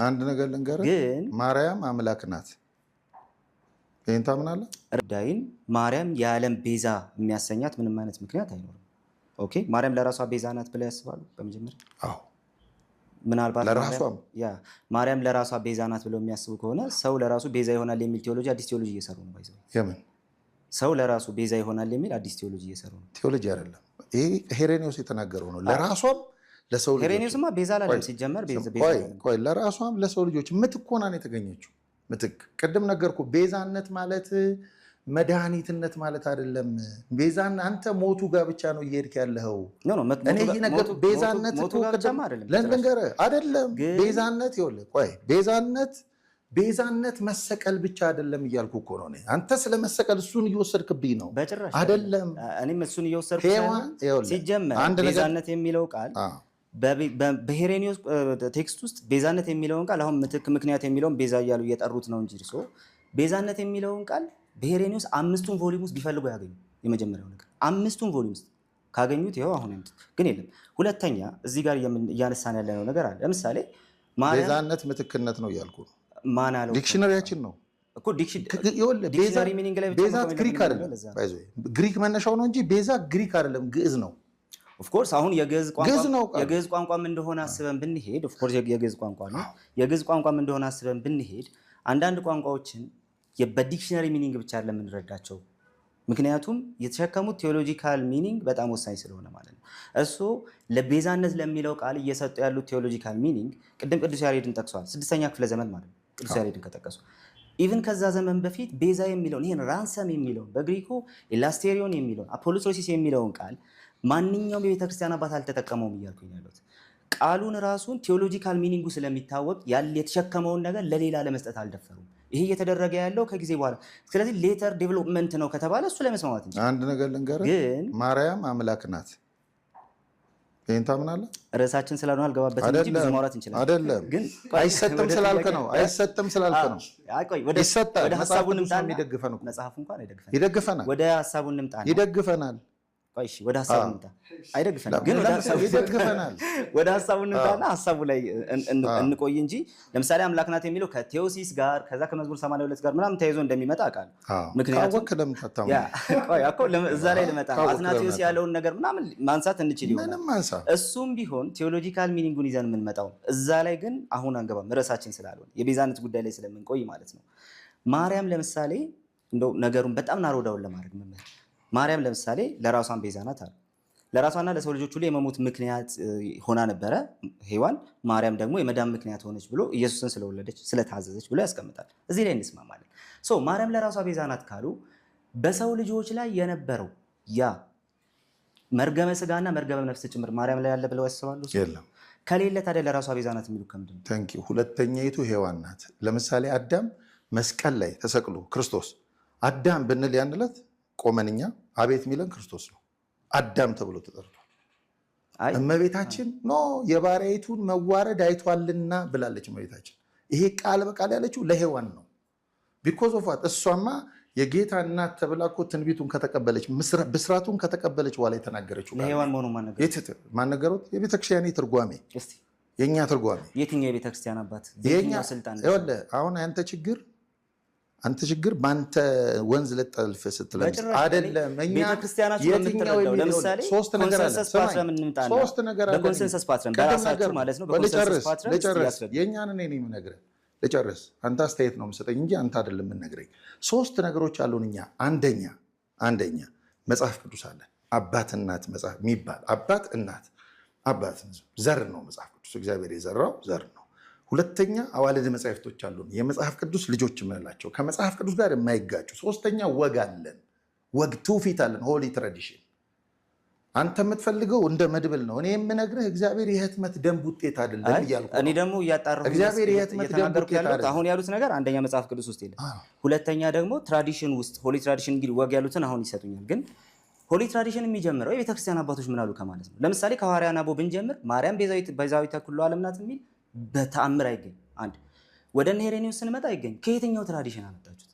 አንድ ነገር ልንገርህ፣ ማርያም አምላክ ናት። ይሄን ታምናለህ? ዳይን ማርያም የዓለም ቤዛ የሚያሰኛት ምንም አይነት ምክንያት አይኖርም። ኦኬ ማርያም ለራሷ ቤዛ ናት ብለው ያስባሉ? በመጀመሪያ አዎ፣ ምናልባት ለራሷም ማርያም ለራሷ ቤዛ ናት ብለው የሚያስቡ ከሆነ ሰው ለራሱ ቤዛ ይሆናል የሚል ቴዎሎጂ አዲስ ቴዎሎጂ እየሰሩ ነው። ባይዘው የምን ሰው ለራሱ ቤዛ ይሆናል የሚል አዲስ ቴዎሎጂ እየሰሩ ነው። ቴዎሎጂ አይደለም ይሄ፣ ሄሬኒዮስ የተናገረው ነው። ለራሷም ለሰው ልጆች ሄሬኒዮስማ ቤዛ አላለም ሲጀመር። ቆይ ለራሷም ለሰው ልጆች ምትክ ሆና ነው የተገኘችው። ምትክ ቅድም ነገርኩ። ቤዛነት ማለት መድኃኒትነት ማለት አይደለም። ቤዛን አንተ ሞቱ ጋር ብቻ ነው እየሄድክ ያለኸው። እኔ ይሄ ነገር ቤዛነት እኮ ቅድም ለንገርህ አይደለም። ቤዛነት ይኸውልህ፣ ቆይ ቤዛነት መሰቀል ብቻ አይደለም እያልኩ እኮ ነው። አንተ ስለ መሰቀል እሱን እየወሰድክብኝ ነው። አይደለም እኔም እሱን እየወሰድኩ ሲጀመር ቤዛነት የሚለው ቃል በሄሬኒዮስ ቴክስት ውስጥ ቤዛነት የሚለውን ቃል አሁን ምትክ ምክንያት የሚለውን ቤዛ እያሉ እየጠሩት ነው እንጂ ቤዛነት የሚለውን ቃል በሄሬኒዮስ 5ቱን ቮሊዩም ውስጥ ቢፈልጉ ያገኙ። የመጀመሪያው ነገር 5ቱን ቮሊዩም ውስጥ ካገኙት ይኸው አሁን ግን የለም። ሁለተኛ እዚህ ጋር እያነሳን ያለነው ነገር አለ። ለምሳሌ ቤዛነት ምትክነት ነው እያልኩ ነው። ማን አለው? ዲክሽነሪያችን ነው እኮ ዲክሽነሪ ሚኒንግ ላይ ቤዛ ግሪክ አይደለም። ግሪክ መነሻው ነው እንጂ ቤዛ ግሪክ አይደለም፣ ግዕዝ ነው። ኦፍኮርስ አሁን የግዕዝ ቋንቋም እንደሆነ አስበን ብንሄድ ኦፍኮርስ የግዕዝ ቋንቋ ነው። የግዕዝ ቋንቋም እንደሆነ አስበን ብንሄድ አንዳንድ ቋንቋዎችን በዲክሽነሪ ሚኒንግ ብቻ ለምንረዳቸው፣ ምክንያቱም የተሸከሙት ቴዎሎጂካል ሚኒንግ በጣም ወሳኝ ስለሆነ ማለት ነው። እሱ ለቤዛነት ለሚለው ቃል እየሰጡ ያሉት ቴዎሎጂካል ሚኒንግ ቅድም ቅዱስ ያሬድን ጠቅሰዋል። 6ኛ ክፍለ ዘመን ማለት ነው ቅዱስ ያሬድን ከጠቀሱ ኢቭን ከዛ ዘመን በፊት ቤዛ የሚለውን ይሄን ራንሰም የሚለውን በግሪኩ ኤላስቴሪዮን የሚለውን አፖሎሶሲስ የሚለውን ቃል ማንኛውም የቤተክርስቲያን አባት አልተጠቀመውም እያልኩኝ ያሉት ቃሉን ራሱን ቴዎሎጂካል ሚኒንጉ ስለሚታወቅ የተሸከመውን ነገር ለሌላ ለመስጠት አልደፈሩም። ይሄ እየተደረገ ያለው ከጊዜ በኋላ ስለዚህ ሌተር ዴቨሎፕመንት ነው ከተባለ እሱ ላይ መስማማት እንጂ አንድ ነገር ልንገርህ፣ ግን ማርያም አምላክ ናት። ይሄን ታምናለህ? ርዕሳችን ስላልሆነ አልገባበትም እንጂ ብዙ ማውራት እንችላለን። አይደለም ግን አይሰጥም ስላልክ ነው። አይሰጥም ስላልክ ነው። ወደ ሐሳቡን እንምጣና ይደግፈናል። መጽሐፉ እንኳን ይደግፈናል። ወደ ሐሳቡን እንምጣና ይደግፈናል። ቆይ እሺ፣ ወደ ሐሳቡ እንምጣ። አይደግፈናል ግን ወደ ሐሳቡ እንምጣና ሐሳቡ ላይ እንቆይ እንጂ ለምሳሌ አምላክ ናት የሚለው ከቴዎሲስ ጋር ከዛ ከመዝሙር 82 ጋር ምናምን ተያይዞ እንደሚመጣ አውቃለሁ። ምክንያቱም እዛ ላይ ልመጣ አትናቴዎስ ያለውን ነገር ምናምን ማንሳት እንችል ይሆናል። እሱም ቢሆን ቴዎሎጂካል ሚኒንጉን ይዘን የምንመጣው እዛ ላይ ግን አሁን አንገባም፣ ርዕሳችን ስላልሆነ የቤዛነት ጉዳይ ላይ ስለምንቆይ ማለት ነው። ማርያም ለምሳሌ እንደው ነገሩን በጣም ናሮዳውን ለማድረግ መምህር ማርያም ለምሳሌ ለራሷን ቤዛ ናት አለ። ለራሷና ለሰው ልጆች ሁሉ የመሞት ምክንያት ሆና ነበረ ሔዋን። ማርያም ደግሞ የመዳን ምክንያት ሆነች ብሎ ኢየሱስን ስለወለደች ስለታዘዘች ብሎ ያስቀምጣል። እዚህ ላይ እንስማማለን። ማርያም ለራሷ ቤዛ ናት ካሉ በሰው ልጆች ላይ የነበረው ያ መርገመ ስጋና መርገመ ነፍስ ጭምር ማርያም ላይ ያለ ብለው ያስባሉ? የለም። ከሌለ ታዲያ ለራሷ ቤዛ ናት የሚሉ ከምንድን ነው? ታንኪ ሁለተኛይቱ ሔዋን ናት። ለምሳሌ አዳም መስቀል ላይ ተሰቅሎ ክርስቶስ አዳም ብንል ያንለት ቆመንኛ አቤት ሚለን ክርስቶስ ነው። አዳም ተብሎ ተጠርቷል። እመቤታችን ኖ የባሪያይቱን መዋረድ አይቷልና ብላለች እመቤታችን። ይሄ ቃል በቃል ያለችው ለሔዋን ነው። ቢኮዝ ኦፍ እሷማ የጌታ እናት ተብላ እኮ ትንቢቱን ከተቀበለች ብስራቱን ከተቀበለች በኋላ የተናገረችው ለሔዋን መሆኑ ማነገሩት የቤተክርስቲያን ትርጓሜ የኛ ትርጓሜ የትኛው የቤተክርስቲያን አባት የትኛው ስልጣን አሁን አንተ ችግር በአንተ ወንዝ ልጠልፍ ስትለምስ አይደለም። እኛ የትኛው ለምሳሌ ሶስት ነገር አለ። ሶስት ነገር አለ። በኮንሰንሰስ ፓትረን በራሳችሁ ማለት ነው። በኮንሰንሰስ ፓትረን ልጨርስ የኛን እኔ ነኝ የምነግርህ። ልጨርስ አንተ አስተያየት ነው የምሰጠኝ እንጂ አንተ አይደለም የምነግረኝ። ሶስት ነገሮች አሉን እኛ። አንደኛ መጽሐፍ ቅዱስ አለ። አባት እናት መጽሐፍ የሚባል አባት እናት ዘር ነው መጽሐፍ ቅዱስ እግዚአብሔር የዘራው ዘር ነው። ሁለተኛ አዋልድ መጻሕፍቶች አሉን፣ የመጽሐፍ ቅዱስ ልጆች የምንላቸው ከመጽሐፍ ቅዱስ ጋር የማይጋጩ። ሶስተኛ ወግ አለን፣ ወግ ትውፊት አለን፣ ሆሊ ትራዲሽን። አንተ የምትፈልገው እንደ መድብል ነው። እኔ የምነግርህ እግዚአብሔር የህትመት ደንብ ውጤት አይደለም እያልኩ እኔ ደግሞ እያጣራሁ እግዚአብሔር የህትመት ደንብ ውጤት አይደለም። አሁን ያሉት ነገር አንደኛ መጽሐፍ ቅዱስ ውስጥ የለም፣ ሁለተኛ ደግሞ ትራዲሽን ውስጥ ሆሊ ትራዲሽን እንግዲህ ወግ ያሉትን አሁን ይሰጡኛል። ግን ሆሊ ትራዲሽን የሚጀምረው የቤተክርስቲያን አባቶች ምን አሉ ከማለት ነው። ለምሳሌ ከሐዋርያን አበው ብንጀምር ማርያም ቤዛዊተ ኩሉ ዓለም ናት የሚል በተአምር አይገኝ። አንድ ወደ ሄሬኒዮስ ስንመጣ አይገኝ። ከየትኛው ትራዲሽን አመጣችሁት?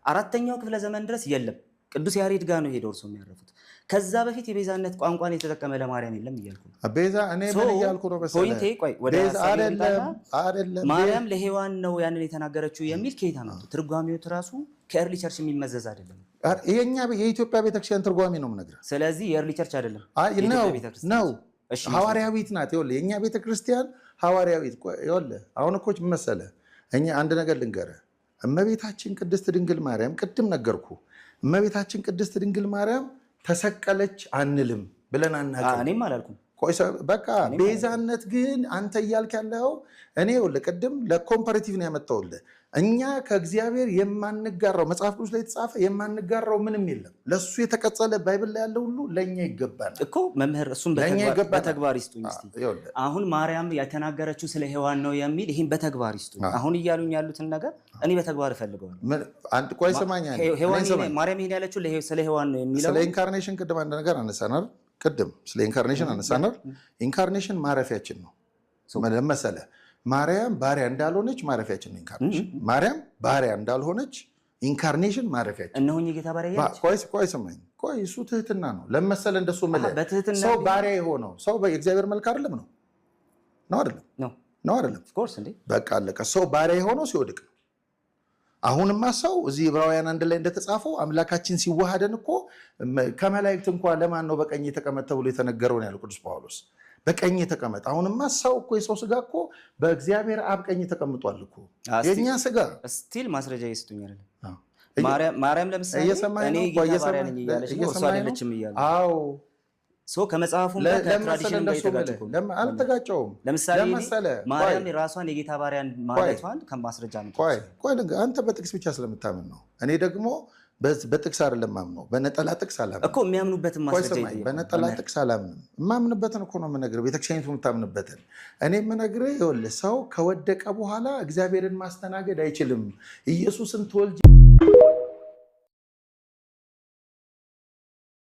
4ኛው ክፍለ ዘመን ድረስ የለም። ቅዱስ ያሬድ ጋር ነው ሄደው እርሶ የሚያረፉት። ከዛ በፊት የቤዛነት ቋንቋን የተጠቀመ ለማርያም የለም እያልኩ ነው። ቤዛ እኔ ምን እያልኩ ነው መሰለህ? ፖይንቴ ቆይ ወደ አይደለም ማርያም ለሔዋን ነው ያንን የተናገረችው የሚል ከየት አመጡ? ትርጓሜው ራሱ ከኤርሊ ቸርች የሚመዘዝ አይደለም። የኛ የኢትዮጵያ ቤተክርስቲያን ትርጓሜ ነው የምነግርህ። ስለዚህ የኤርሊ ቸርች አይደለም ነው ሐዋርያዊት ናት። ይኸውልህ የኛ ቤተክርስቲያን ሐዋርያዊት። ይኸውልህ አሁን እኮ ምን መሰለህ፣ እኛ አንድ ነገር ልንገርህ። እመቤታችን ቅድስት ድንግል ማርያም ቅድም ነገርኩ። እመቤታችን ቅድስት ድንግል ማርያም ተሰቀለች አንልም ብለን አናውቅም። እኔም አላልኩም። በቃ ቤዛነት ግን አንተ እያልክ ያለው እኔ ቅድም ለኮምፓሬቲቭ ነው ያመጣሁልህ። እኛ ከእግዚአብሔር የማንጋራው መጽሐፍ ቅዱስ ላይ የተጻፈ የማንጋራው ምንም የለም። ለሱ የተቀጸለ ባይብል ላይ ያለው ሁሉ ለኛ ይገባል እኮ መምህር። እሱም በተግባር ይስጡኝ እስቲ። አሁን ማርያም የተናገረችው ስለ ሔዋን ነው የሚል ይሄን በተግባር ይስጡኝ። አሁን እያሉኝ ያሉትን ነገር እኔ በተግባር እፈልገዋለሁ። አንድ ቆይ ስማኝ። ማርያም ይሄን ያለችው ስለ ሔዋን ነው የሚለው ስለ ኢንካርኔሽን ቅድም አንድ ነገር አነሳናል። ስለ ኢንካርኔሽን አነሳናል። ኢንካርኔሽን ማረፊያችን ነው መሰለህ። ማርያም ባሪያ እንዳልሆነች ማረፊያችን ነው ኢንካርኔሽን። ማርያም ባሪያ እንዳልሆነች ኢንካርኔሽን ማረፊያችን። እነሆኝ የጌታ ባሪያ። ቆይ ስማኝ። ቆይ እሱ ትህትና ነው ለመሰለ እንደሱ ሰው ባሪያ የሆነው ሰው የእግዚአብሔር መልክ አይደለም ነው አይደለም? ነው አይደለም? በቃ አለቀ። ሰው ባሪያ የሆነው ሲወድቅ ነው። አሁንማ ሰው እዚህ ዕብራውያን 1 ላይ እንደተጻፈው አምላካችን ሲዋሃደን እኮ ከመላእክት እንኳን ለማን ነው በቀኝ የተቀመጠ ተብሎ የተነገረው ነው ያለው ቅዱስ ጳውሎስ። በቀኝ የተቀመጠ። አሁንማ ሰው እኮ የሰው ስጋ እኮ በእግዚአብሔር አብ ቀኝ ተቀምጧል እኮ የኛ ስጋ። ስቲል ማስረጃ ይስጡኛል። ማርያም ለምሳሌ እኔ ጌታ ባሪያ ነኝ እያለች ነው፣ እሷ አይደለችም እያለ። አዎ ሰው ከመጽሐፉም ጋር ከትራዲሽንም ጋር የተጋጨው አልተጋጨውም። ለምሳሌ ማርያም ራሷን የጌታ ባሪያ ማለቷን ከማስረጃ ነው። ቆይ አንተ በጥቅስ ብቻ ስለምታምን ነው። እኔ ደግሞ በጥቅስ አይደለም ማምነው፣ በነጠላ ጥቅስ አላምንም እኮ። የሚያምኑበትን ማስረጃ ይጠይቁ። በነጠላ ጥቅስ አላምንም። የማምንበትን እኮ ነው የምነግርህ፣ ቤተክርስቲያኒቱ የምታምንበትን። እኔ የምነግርህ ይኸውልህ፣ ሰው ከወደቀ በኋላ እግዚአብሔርን ማስተናገድ አይችልም። ኢየሱስን ትወልጅ